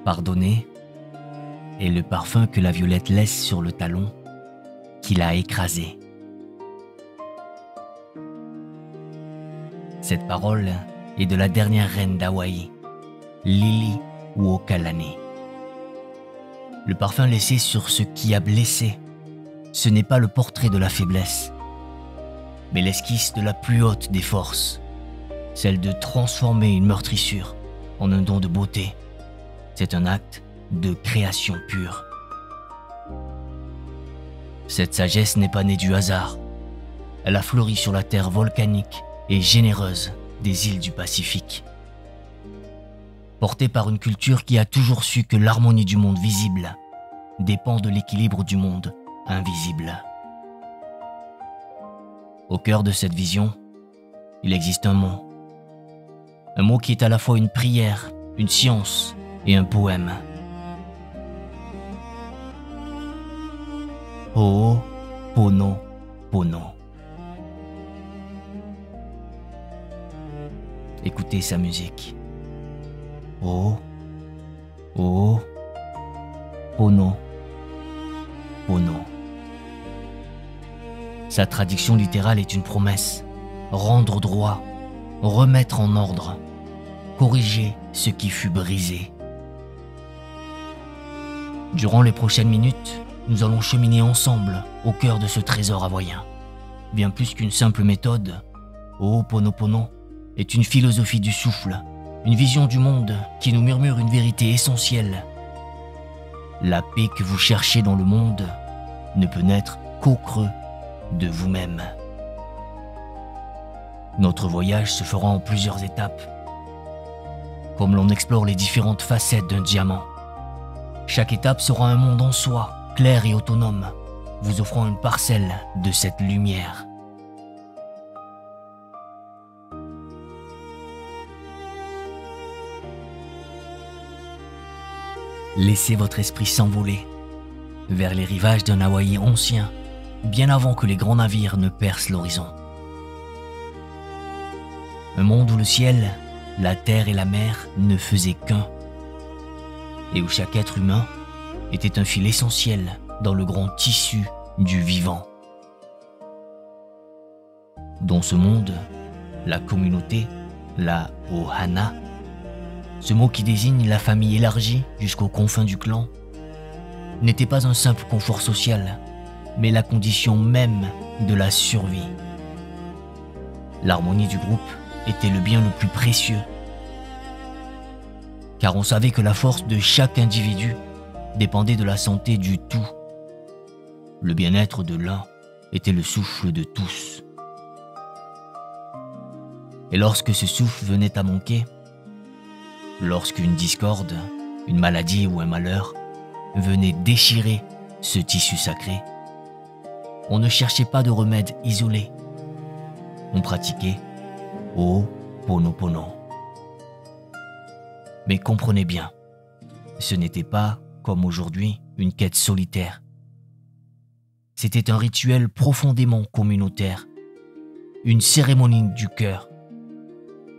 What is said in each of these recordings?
Pardonner est le parfum que la violette laisse sur le talon qu'il a écrasé. Cette parole est de la dernière reine d'Hawaï, Lili Uokalani. Le parfum laissé sur ce qui a blessé, ce n'est pas le portrait de la faiblesse, mais l'esquisse de la plus haute des forces, celle de transformer une meurtrissure en un don de beauté. C'est un acte de création pure. Cette sagesse n'est pas née du hasard. Elle a fleuri sur la terre volcanique et généreuse des îles du Pacifique. Portée par une culture qui a toujours su que l'harmonie du monde visible dépend de l'équilibre du monde invisible. Au cœur de cette vision, il existe un mot. Un mot qui est à la fois une prière, une science et un poème. Ho'oponopono. Écoutez sa musique. Ho'oponopono. Sa traduction littérale est une promesse. Rendre droit, remettre en ordre, corriger ce qui fut brisé. Durant les prochaines minutes, nous allons cheminer ensemble au cœur de ce trésor hawaïen. Bien plus qu'une simple méthode, Ho'oponopono est une philosophie du souffle, une vision du monde qui nous murmure une vérité essentielle. La paix que vous cherchez dans le monde ne peut naître qu'au creux de vous-même. Notre voyage se fera en plusieurs étapes. Comme l'on explore les différentes facettes d'un diamant, chaque étape sera un monde en soi, clair et autonome, vous offrant une parcelle de cette lumière. Laissez votre esprit s'envoler vers les rivages d'un Hawaï ancien, bien avant que les grands navires ne percent l'horizon. Un monde où le ciel, la terre et la mer ne faisaient qu'un, et où chaque être humain était un fil essentiel dans le grand tissu du vivant. Dans ce monde, la communauté, la ohana, ce mot qui désigne la famille élargie jusqu'aux confins du clan, n'était pas un simple confort social, mais la condition même de la survie. L'harmonie du groupe était le bien le plus précieux, car on savait que la force de chaque individu dépendait de la santé du tout. Le bien-être de l'un était le souffle de tous. Et lorsque ce souffle venait à manquer, lorsqu'une discorde, une maladie ou un malheur venait déchirer ce tissu sacré, on ne cherchait pas de remède isolé. On pratiquait Ho'oponopono. Mais comprenez bien, ce n'était pas, comme aujourd'hui, une quête solitaire. C'était un rituel profondément communautaire, une cérémonie du cœur,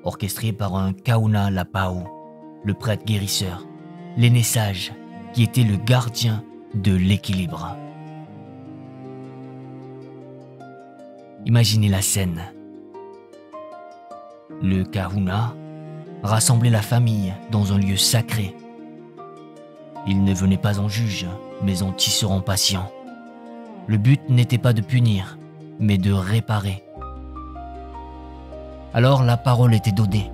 orchestrée par un Kauna Lapau, le prêtre guérisseur, l'aîné sage, qui était le gardien de l'équilibre. Imaginez la scène. Le kahuna rassemblait la famille dans un lieu sacré. Il ne venait pas en juge, mais en tisserand patient. Le but n'était pas de punir, mais de réparer. Alors la parole était donnée.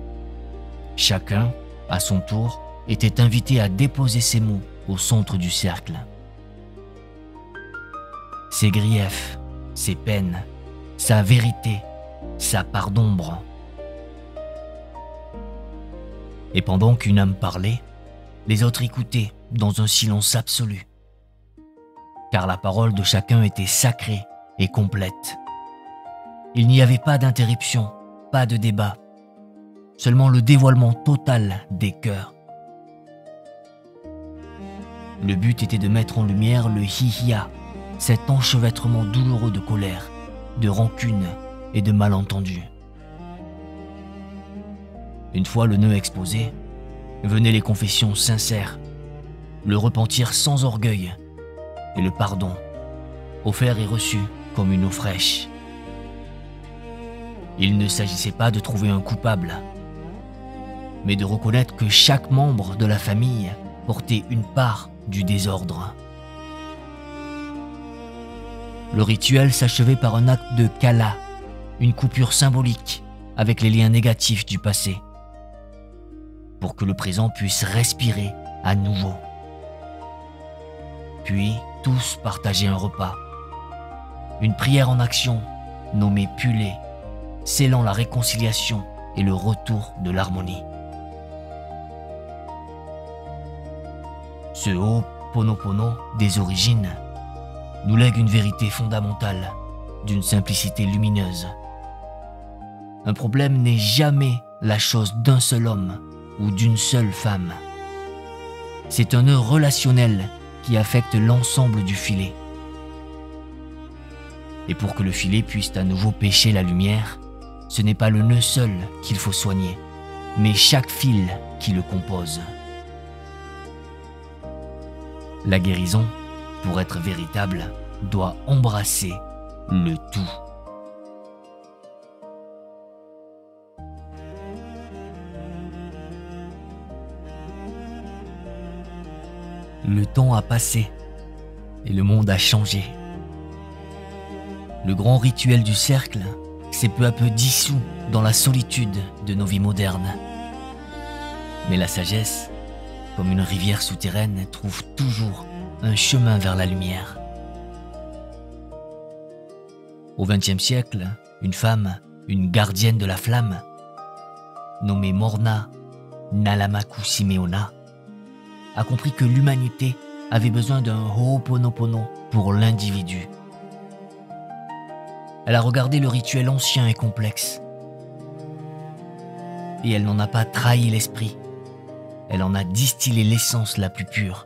Chacun, à son tour, était invité à déposer ses mots au centre du cercle. Ses griefs, ses peines, sa vérité, sa part d'ombre. Et pendant qu'une âme parlait, les autres écoutaient dans un silence absolu. Car la parole de chacun était sacrée et complète. Il n'y avait pas d'interruption, pas de débat, seulement le dévoilement total des cœurs. Le but était de mettre en lumière le hiya, cet enchevêtrement douloureux de colère, de rancune et de malentendus. Une fois le nœud exposé, venaient les confessions sincères, le repentir sans orgueil et le pardon, offert et reçu comme une eau fraîche. Il ne s'agissait pas de trouver un coupable, mais de reconnaître que chaque membre de la famille portait une part du désordre. Le rituel s'achevait par un acte de kala, une coupure symbolique avec les liens négatifs du passé, pour que le présent puisse respirer à nouveau. Puis, tous partageaient un repas. Une prière en action, nommée Pulé, scellant la réconciliation et le retour de l'harmonie. Ce Ho'oponopono des origines nous lègue une vérité fondamentale, d'une simplicité lumineuse. Un problème n'est jamais la chose d'un seul homme ou d'une seule femme. C'est un nœud relationnel qui affecte l'ensemble du filet. Et pour que le filet puisse à nouveau pêcher la lumière, ce n'est pas le nœud seul qu'il faut soigner, mais chaque fil qui le compose. La guérison, pour être véritable, doit embrasser le tout. Le temps a passé et le monde a changé. Le grand rituel du cercle s'est peu à peu dissous dans la solitude de nos vies modernes. Mais la sagesse, comme une rivière souterraine, trouve toujours un chemin vers la lumière. Au XXe siècle, une femme, une gardienne de la flamme, nommée Morna Nalamaku Simeona, a compris que l'humanité avait besoin d'un Ho'oponopono pour l'individu. Elle a regardé le rituel ancien et complexe. Et elle n'en a pas trahi l'esprit. Elle en a distillé l'essence la plus pure.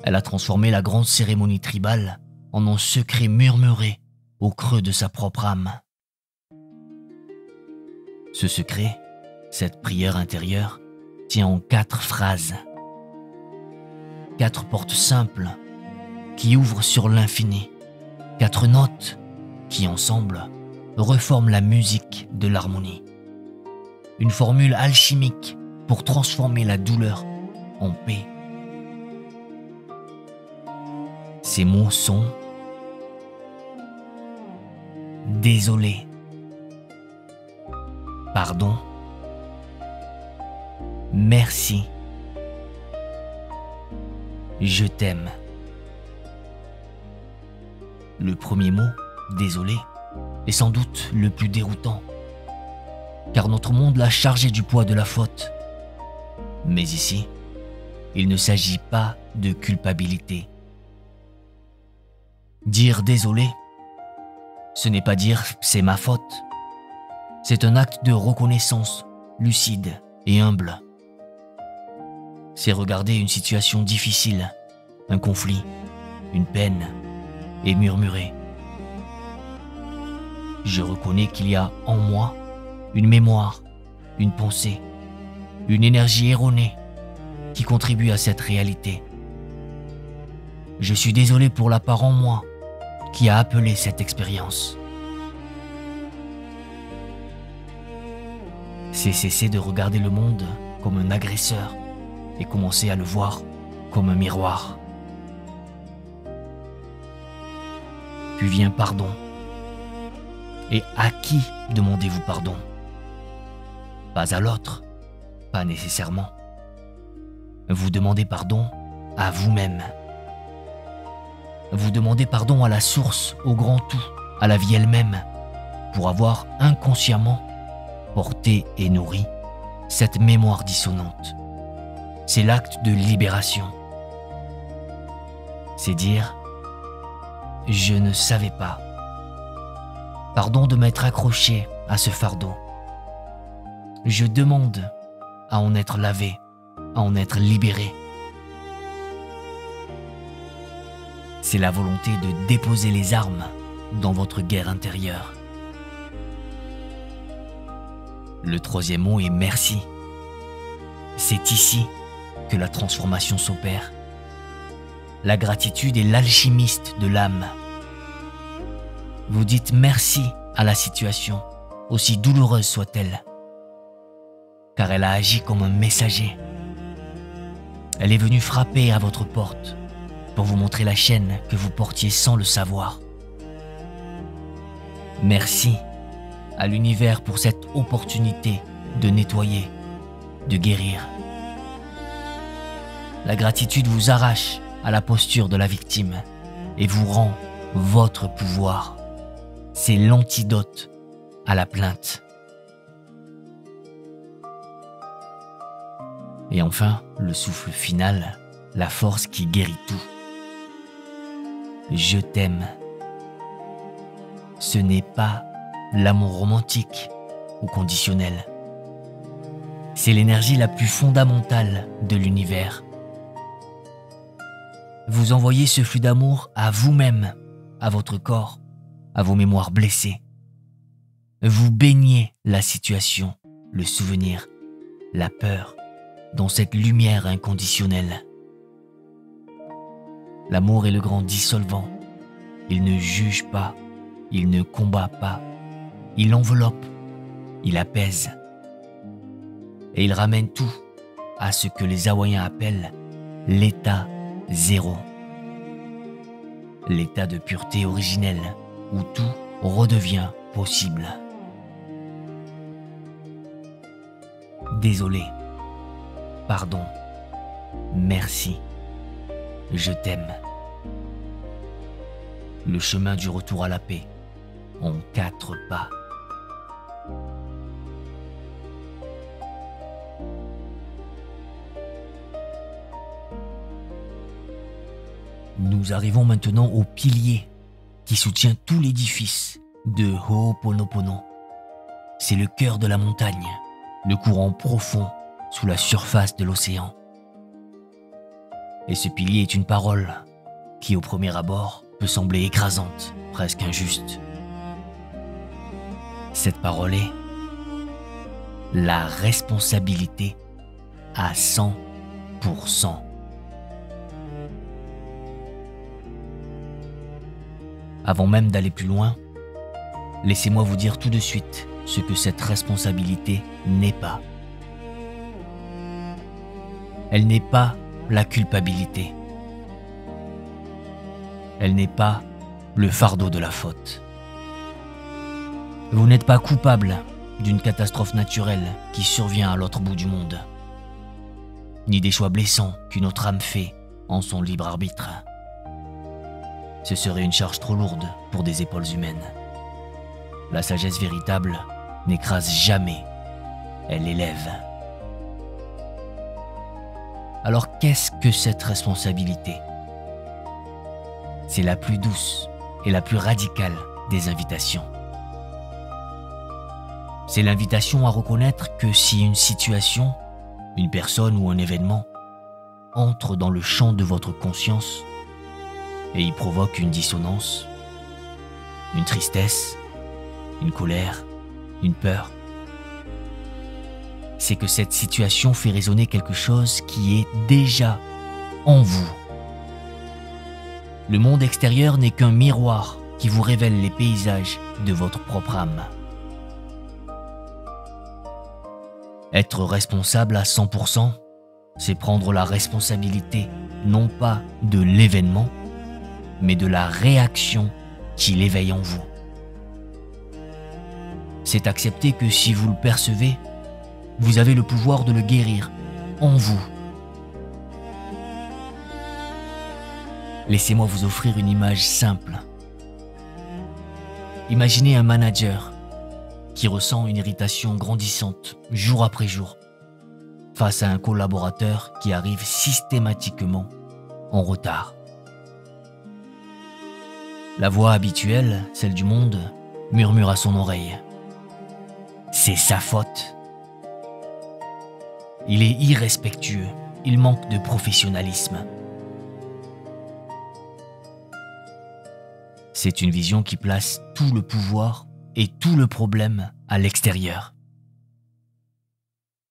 Elle a transformé la grande cérémonie tribale en un secret murmuré au creux de sa propre âme. Ce secret, cette prière intérieure, tient en 4 phrases. 4 portes simples qui ouvrent sur l'infini. 4 notes qui, ensemble, reforment la musique de l'harmonie. Une formule alchimique pour transformer la douleur en paix. Ces mots sont désolé, pardon, merci, je t'aime. Le premier mot, désolé, est sans doute le plus déroutant, car notre monde l'a chargé du poids de la faute. Mais ici, il ne s'agit pas de culpabilité. Dire désolé, ce n'est pas dire c'est ma faute. C'est un acte de reconnaissance lucide et humble. C'est regarder une situation difficile, un conflit, une peine, et murmurer. Je reconnais qu'il y a en moi une mémoire, une pensée, une énergie erronée qui contribue à cette réalité. Je suis désolé pour la part en moi qui a appelé cette expérience. C'est cesser de regarder le monde comme un agresseur et commencer à le voir comme un miroir. Puis vient pardon. Et à qui demandez-vous pardon? Pas à l'autre, pas nécessairement. Vous demandez pardon à vous-même. Vous demandez pardon à la source, au grand tout, à la vie elle-même, pour avoir inconsciemment porté et nourri cette mémoire dissonante. C'est l'acte de libération. C'est dire « Je ne savais pas ». Pardon de m'être accroché à ce fardeau. Je demande à en être lavé, à en être libéré. C'est la volonté de déposer les armes dans votre guerre intérieure. Le troisième mot est merci. C'est ici que la transformation s'opère. La gratitude est l'alchimiste de l'âme. Vous dites merci à la situation, aussi douloureuse soit-elle, car elle a agi comme un messager. Elle est venue frapper à votre porte pour vous montrer la chaîne que vous portiez sans le savoir. Merci à l'univers pour cette opportunité de nettoyer, de guérir. La gratitude vous arrache à la posture de la victime et vous rend votre pouvoir. C'est l'antidote à la plainte. Et enfin, le souffle final, la force qui guérit tout. Je t'aime. Ce n'est pas l'amour romantique ou conditionnel. C'est l'énergie la plus fondamentale de l'univers. Vous envoyez ce flux d'amour à vous-même, à votre corps, à vos mémoires blessées. Vous baignez la situation, le souvenir, la peur, dans cette lumière inconditionnelle. L'amour est le grand dissolvant. Il ne juge pas, il ne combat pas. Il enveloppe, il apaise. Et il ramène tout à ce que les Hawaïens appellent l'état zéro. L'état de pureté originelle où tout redevient possible. Désolé. Pardon, merci, je t'aime. Le chemin du retour à la paix en 4 pas. Nous arrivons maintenant au pilier qui soutient tout l'édifice de Ho'oponopono. C'est le cœur de la montagne, le courant profond sous la surface de l'océan. Et ce pilier est une parole qui, au premier abord, peut sembler écrasante, presque injuste. Cette parole est la responsabilité à 100%. Avant même d'aller plus loin, laissez-moi vous dire tout de suite ce que cette responsabilité n'est pas. Elle n'est pas la culpabilité. Elle n'est pas le fardeau de la faute. Vous n'êtes pas coupable d'une catastrophe naturelle qui survient à l'autre bout du monde, ni des choix blessants qu'une autre âme fait en son libre arbitre. Ce serait une charge trop lourde pour des épaules humaines. La sagesse véritable n'écrase jamais, elle élève. Alors qu'est-ce que cette responsabilité? C'est la plus douce et la plus radicale des invitations. C'est l'invitation à reconnaître que si une situation, une personne ou un événement entre dans le champ de votre conscience et y provoque une dissonance, une tristesse, une colère, une peur, c'est que cette situation fait résonner quelque chose qui est déjà en vous. Le monde extérieur n'est qu'un miroir qui vous révèle les paysages de votre propre âme. Être responsable à 100%, c'est prendre la responsabilité non pas de l'événement, mais de la réaction qui l'éveille en vous. C'est accepter que si vous le percevez, vous avez le pouvoir de le guérir en vous. Laissez-moi vous offrir une image simple. Imaginez un manager qui ressent une irritation grandissante jour après jour face à un collaborateur qui arrive systématiquement en retard. La voix habituelle, celle du monde, murmure à son oreille. C'est sa faute. Il est irrespectueux, il manque de professionnalisme. C'est une vision qui place tout le pouvoir et tout le problème à l'extérieur.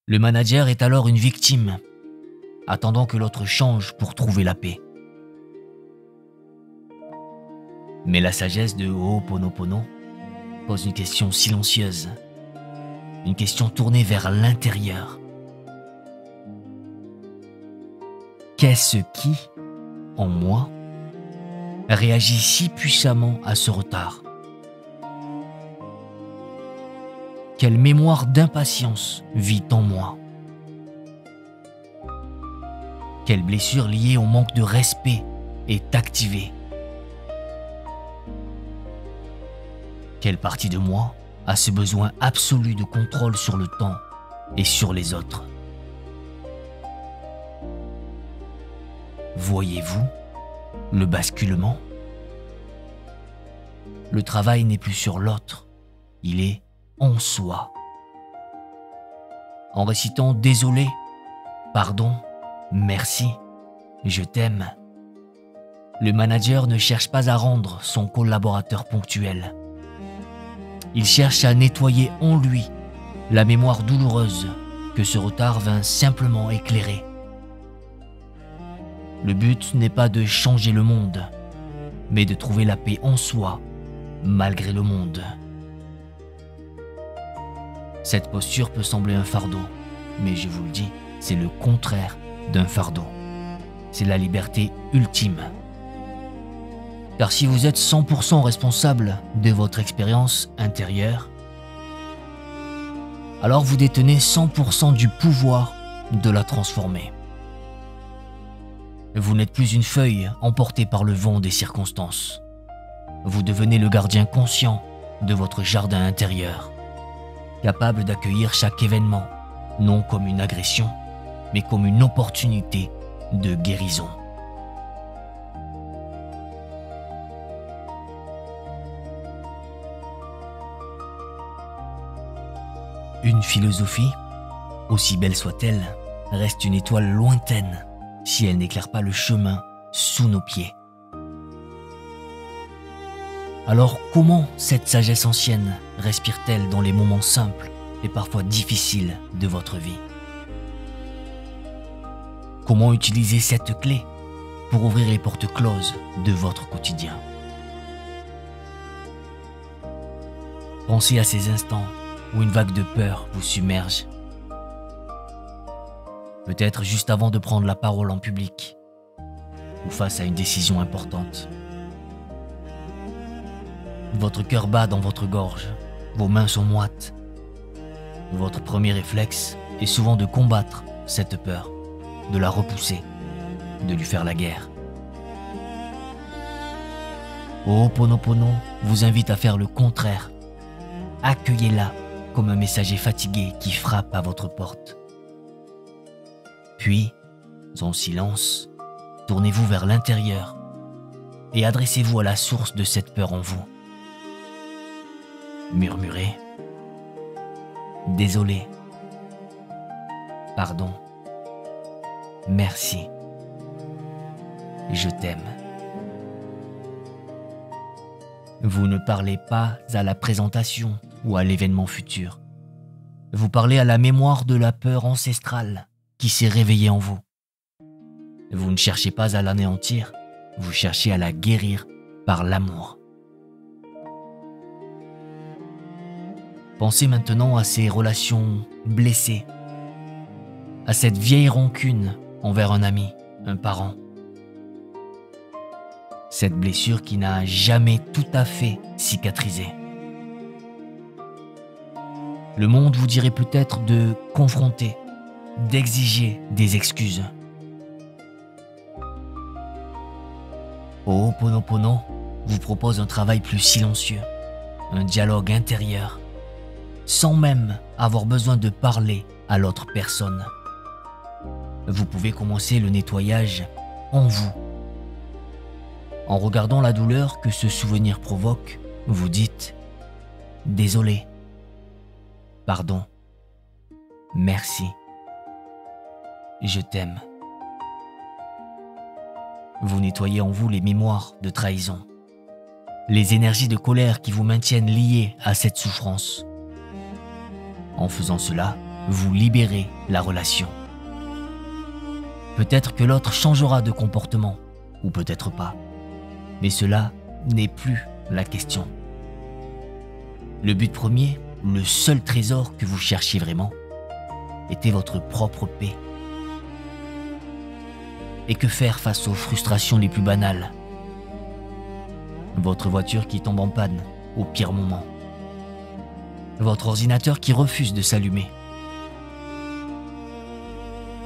Le manager est alors une victime. attendant que l'autre change pour trouver la paix. Mais la sagesse de Ho'oponopono pose une question silencieuse, une question tournée vers l'intérieur. Qu'est-ce qui, en moi, réagit si puissamment à ce retard? Quelle mémoire d'impatience vit en moi? Quelle blessure liée au manque de respect est activée? Quelle partie de moi a ce besoin absolu de contrôle sur le temps et sur les autres? Voyez-vous le basculement? Le travail n'est plus sur l'autre, il est en soi. En récitant « Désolé »,« Pardon »,« Merci »,« Je t'aime », le manager ne cherche pas à rendre son collaborateur ponctuel. Il cherche à nettoyer en lui la mémoire douloureuse que ce retard vint simplement éclairer. Le but n'est pas de changer le monde, mais de trouver la paix en soi, malgré le monde. Cette posture peut sembler un fardeau, mais je vous le dis, c'est le contraire d'un fardeau. C'est la liberté ultime. Car si vous êtes 100% responsable de votre expérience intérieure, alors vous détenez 100% du pouvoir de la transformer. Vous n'êtes plus une feuille emportée par le vent des circonstances. Vous devenez le gardien conscient de votre jardin intérieur, capable d'accueillir chaque événement, non comme une agression, mais comme une opportunité de guérison. Une philosophie, aussi belle soit-elle, reste une étoile lointaine si elle n'éclaire pas le chemin sous nos pieds. Alors comment cette sagesse ancienne respire-t-elle dans les moments simples et parfois difficiles de votre vie? Comment utiliser cette clé pour ouvrir les portes closes de votre quotidien? Pensez à ces instants où une vague de peur vous submerge. Peut-être juste avant de prendre la parole en public ou face à une décision importante. Votre cœur bat dans votre gorge, vos mains sont moites. Votre premier réflexe est souvent de combattre cette peur, de la repousser, de lui faire la guerre. Ho'oponopono vous invite à faire le contraire. Accueillez-la comme un messager fatigué qui frappe à votre porte. Puis, en silence, tournez-vous vers l'intérieur et adressez-vous à la source de cette peur en vous. Murmurez « Désolé »,« Pardon »,« Merci »,« Je t'aime ». Vous ne parlez pas à la présentation ou à l'événement futur. Vous parlez à la mémoire de la peur ancestrale qui s'est réveillée en vous. Vous ne cherchez pas à l'anéantir, vous cherchez à la guérir par l'amour. Pensez maintenant à ces relations blessées, à cette vieille rancune envers un ami, un parent. Cette blessure qui n'a jamais tout à fait cicatrisé. Le monde vous dirait peut-être de confronter, d'exiger des excuses. Ho'oponopono vous propose un travail plus silencieux, un dialogue intérieur, sans même avoir besoin de parler à l'autre personne. Vous pouvez commencer le nettoyage en vous. En regardant la douleur que ce souvenir provoque, vous dites « Désolé »,« Pardon »,« Merci »,« Je t'aime ». Vous nettoyez en vous les mémoires de trahison, les énergies de colère qui vous maintiennent liés à cette souffrance. En faisant cela, vous libérez la relation. Peut-être que l'autre changera de comportement, ou peut-être pas. Mais cela n'est plus la question. Le but premier, le seul trésor que vous cherchiez vraiment, était votre propre paix. Et que faire face aux frustrations les plus banales? Votre voiture qui tombe en panne au pire moment. Votre ordinateur qui refuse de s'allumer.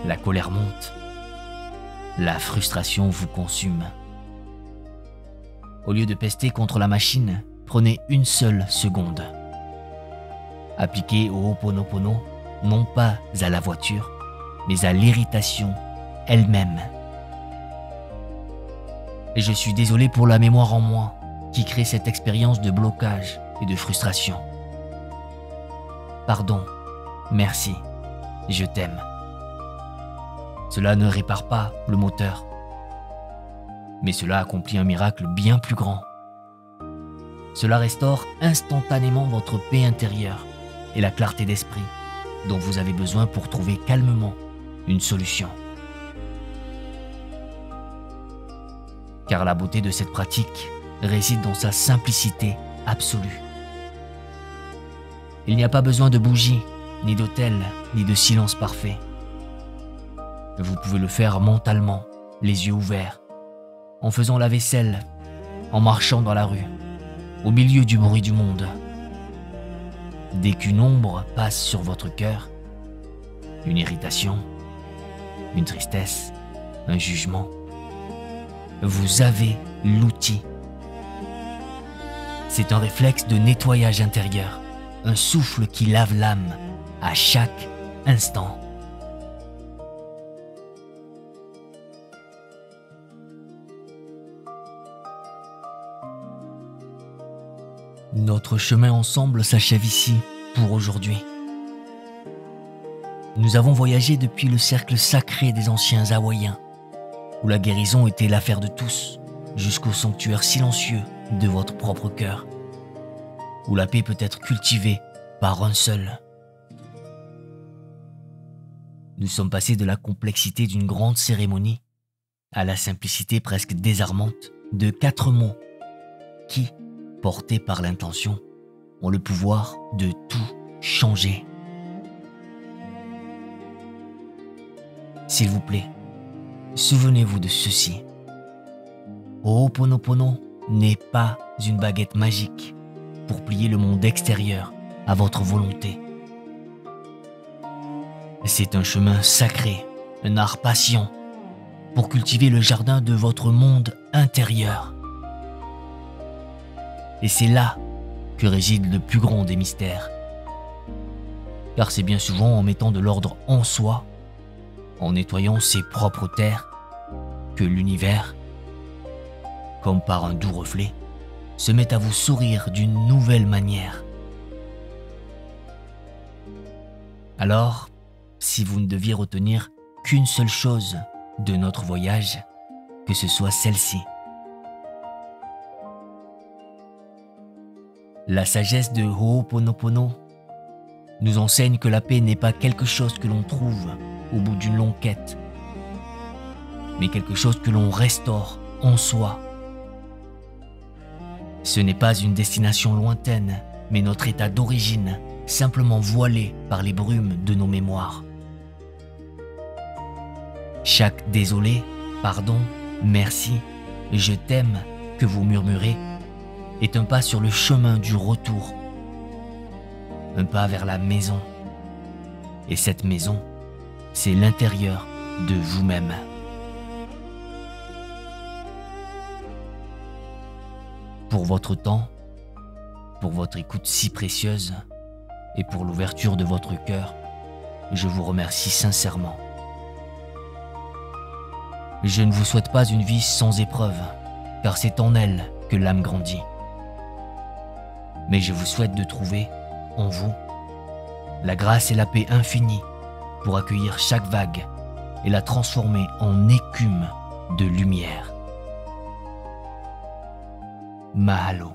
La colère monte. La frustration vous consume. Au lieu de pester contre la machine, prenez une seule seconde. Appliquez au Ho'oponopono, non pas à la voiture, mais à l'irritation elle-même. Et je suis désolé pour la mémoire en moi qui crée cette expérience de blocage et de frustration. Pardon, merci, je t'aime. Cela ne répare pas le moteur, mais cela accomplit un miracle bien plus grand. Cela restaure instantanément votre paix intérieure et la clarté d'esprit dont vous avez besoin pour trouver calmement une solution. Car la beauté de cette pratique réside dans sa simplicité absolue. Il n'y a pas besoin de bougies, ni d'autel, ni de silence parfait. Vous pouvez le faire mentalement, les yeux ouverts, en faisant la vaisselle, en marchant dans la rue, au milieu du bruit du monde. Dès qu'une ombre passe sur votre cœur, une irritation, une tristesse, un jugement, vous avez l'outil. C'est un réflexe de nettoyage intérieur, un souffle qui lave l'âme à chaque instant. Notre chemin ensemble s'achève ici pour aujourd'hui. Nous avons voyagé depuis le cercle sacré des anciens Hawaïens, où la guérison était l'affaire de tous, jusqu'au sanctuaire silencieux de votre propre cœur, où la paix peut être cultivée par un seul. Nous sommes passés de la complexité d'une grande cérémonie à la simplicité presque désarmante de 4 mots qui, portés par l'intention, ont le pouvoir de tout changer. S'il vous plaît, souvenez-vous de ceci. Ho'oponopono n'est pas une baguette magique pour plier le monde extérieur à votre volonté. C'est un chemin sacré, un art patient pour cultiver le jardin de votre monde intérieur. Et c'est là que réside le plus grand des mystères. Car c'est bien souvent en mettant de l'ordre en soi, en nettoyant ses propres terres, que l'univers, comme par un doux reflet, se met à vous sourire d'une nouvelle manière. Alors, si vous ne deviez retenir qu'une seule chose de notre voyage, que ce soit celle-ci. La sagesse de Ho'oponopono nous enseigne que la paix n'est pas quelque chose que l'on trouve au bout d'une longue quête, mais quelque chose que l'on restaure en soi. Ce n'est pas une destination lointaine, mais notre état d'origine, simplement voilé par les brumes de nos mémoires. Chaque désolé, pardon, merci, je t'aime que vous murmurez est un pas sur le chemin du retour, un pas vers la maison. Et cette maison, c'est l'intérieur de vous-même. Pour votre temps, pour votre écoute si précieuse et pour l'ouverture de votre cœur, je vous remercie sincèrement. Je ne vous souhaite pas une vie sans épreuve, car c'est en elle que l'âme grandit. Mais je vous souhaite de trouver, en vous, la grâce et la paix infinie pour accueillir chaque vague et la transformer en écume de lumière. Mahalo.